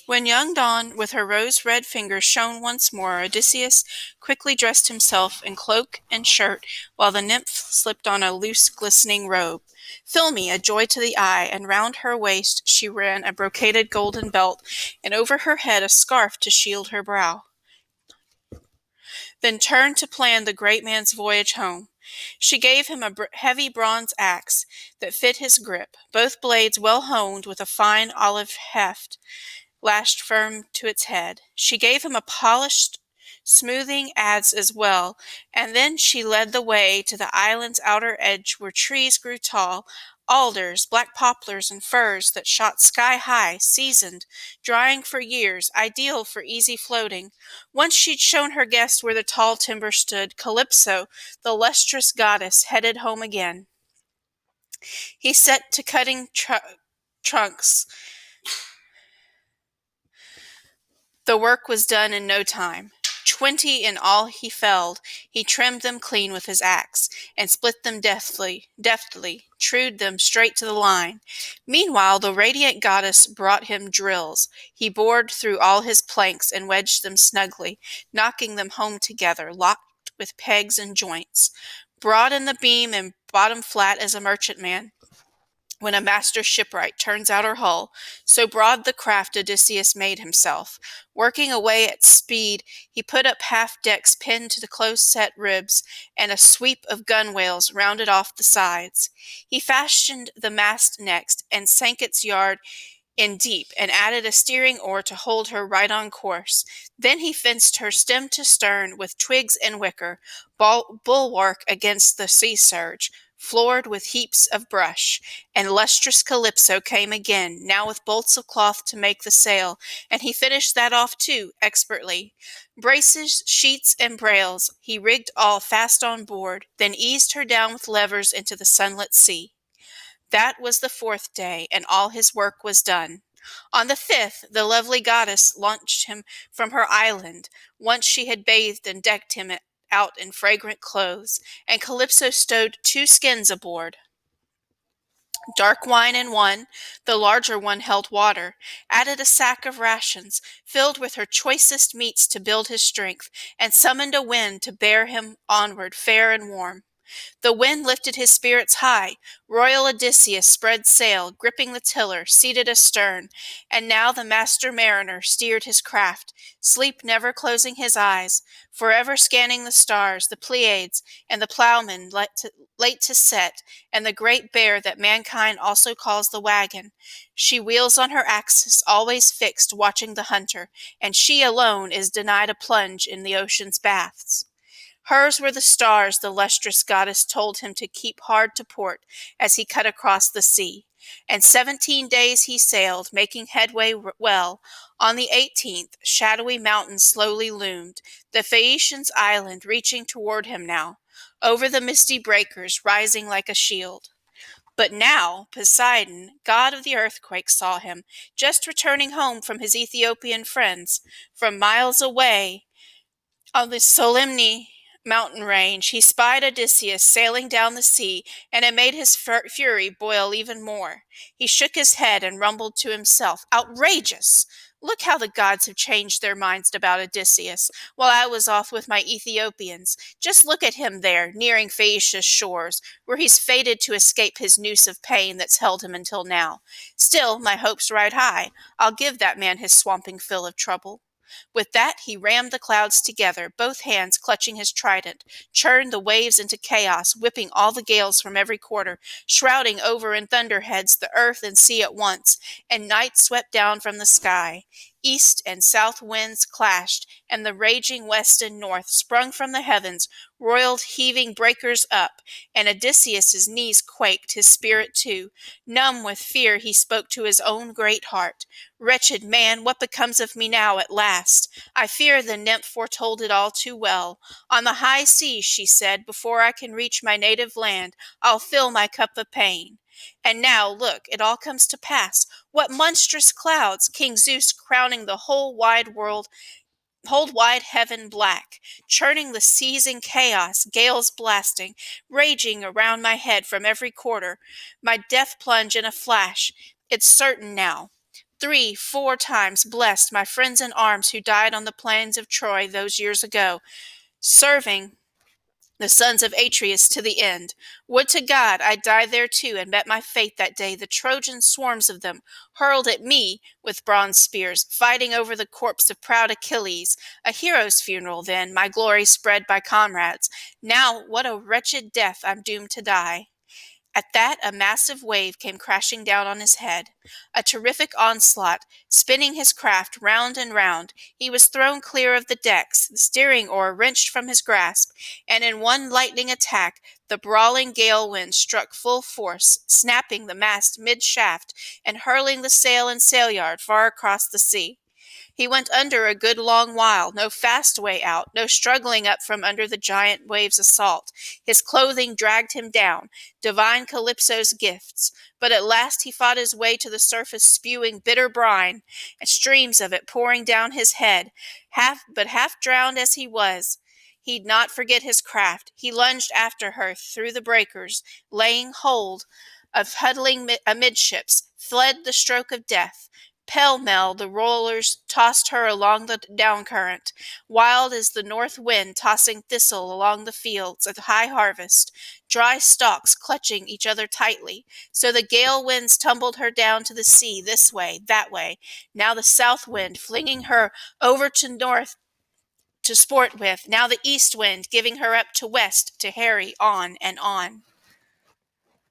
When young Dawn, with her rose-red fingers, shone once more, Odysseus quickly dressed himself in cloak and shirt, while the nymph slipped on a loose, glistening robe. Filmy, a joy to the eye, and round her waist she ran a brocaded golden belt, and over her head a scarf to shield her brow. Then turned to plan the great man's voyage home. She gave him a heavy bronze axe that fit his grip, both blades well honed with a fine olive heft lashed firm to its head. She gave him a polished, smoothing adze as well, and then she led the way to the island's outer edge where trees grew tall, alders, black poplars, and firs that shot sky high, seasoned, drying for years, ideal for easy floating. Once she'd shown her guest where the tall timber stood, Calypso, the lustrous goddess, headed home again. He set to cutting trunks. The work was done in no time. 20 in all he felled. He trimmed them clean with his axe, and split them deftly, trued them straight to the line. Meanwhile, the radiant goddess brought him drills. He bored through all his planks and wedged them snugly, knocking them home together, locked with pegs and joints. Broad in the beam and bottom flat as a merchantman, when a master shipwright turns out her hull, so broad the craft Odysseus made himself. Working away at speed, he put up half decks pinned to the close-set ribs, and a sweep of gunwales rounded off the sides. He fashioned the mast next, and sank its yard in deep, and added a steering oar to hold her right on course. Then he fenced her stem to stern with twigs and wicker, bulwark against the sea surge, floored with heaps of brush. And lustrous Calypso came again, now with bolts of cloth to make the sail, and he finished that off too, expertly. Braces, sheets, and brails, he rigged all fast on board, then eased her down with levers into the sunlit sea. That was the 4th day, and all his work was done. On the 5th, the lovely goddess launched him from her island. Once she had bathed and decked him out in fragrant clothes, and Calypso stowed 2 skins aboard. Dark wine in one, the larger one held water, added a sack of rations, filled with her choicest meats to build his strength, and summoned a wind to bear him onward fair and warm. The wind lifted his spirits high. Royal Odysseus spread sail, gripping the tiller, seated astern, and now the master mariner steered his craft, sleep never closing his eyes, forever scanning the stars, the Pleiades, and the ploughman late to set, and the great bear that mankind also calls the wagon. She wheels on her axis, always fixed, watching the hunter, and she alone is denied a plunge in the ocean's baths. Hers were the stars the lustrous goddess told him to keep hard to port as he cut across the sea. And 17 days he sailed, making headway well. On the 18th, shadowy mountains slowly loomed, the Phaeacians' island reaching toward him now, over the misty breakers, rising like a shield. But now Poseidon, god of the earthquake, saw him, just returning home from his Ethiopian friends. From miles away, on the Solimne mountain range, he spied Odysseus sailing down the sea, and it made his fury boil even more. He shook his head and rumbled to himself, "Outrageous! Look how the gods have changed their minds about Odysseus, while I was off with my Ethiopians. Just look at him there, nearing Phaeacia's shores, where he's fated to escape his noose of pain that's held him until now. Still, my hopes ride high. I'll give that man his swamping fill of trouble." With that he rammed the clouds together, both hands clutching his trident, churned the waves into chaos, whipping all the gales from every quarter, shrouding over in thunderheads the earth and sea at once, and night swept down from the sky. East and south winds clashed, and the raging west and north sprung from the heavens, roiled heaving breakers up, and Odysseus's knees quaked, his spirit too. Numb with fear he spoke to his own great heart. "Wretched man, what becomes of me now at last? I fear the nymph foretold it all too well. On the high seas," she said, "before I can reach my native land, I'll fill my cup of pain." And now, look, it all comes to pass. What monstrous clouds! King Zeus crowning the whole wide heaven black, churning the seas in chaos, gales blasting, raging around my head from every quarter. My death plunge in a flash. It's certain now. 3, 4 times blessed my friends in arms who died on the plains of Troy those years ago, serving the sons of Atreus to the end. Would to God I'd die there too, and met my fate that day. The Trojan swarms of them hurled at me with bronze spears, fighting over the corpse of proud Achilles. A hero's funeral then, my glory spread by comrades. Now what a wretched death I'm doomed to die. At that, a massive wave came crashing down on his head. A terrific onslaught, spinning his craft round and round. He was thrown clear of the decks, the steering oar wrenched from his grasp, and in one lightning attack, the brawling gale wind struck full force, snapping the mast mid-shaft and hurling the sail and sailyard far across the sea. He went under a good long while, no fast way out, no struggling up from under the giant waves' assault. His clothing dragged him down, divine Calypso's gifts, but at last he fought his way to the surface spewing bitter brine, and streams of it pouring down his head. Half drowned as he was, he'd not forget his craft. He lunged after her through the breakers, laying hold of huddling amidships, fled the stroke of death. Pell-mell the rollers tossed her along the down-current, wild as the north wind tossing thistle along the fields at high harvest, dry stalks clutching each other tightly. So the gale winds tumbled her down to the sea this way, that way, now the south wind flinging her over to north to sport with, now the east wind giving her up to west to harry on and on.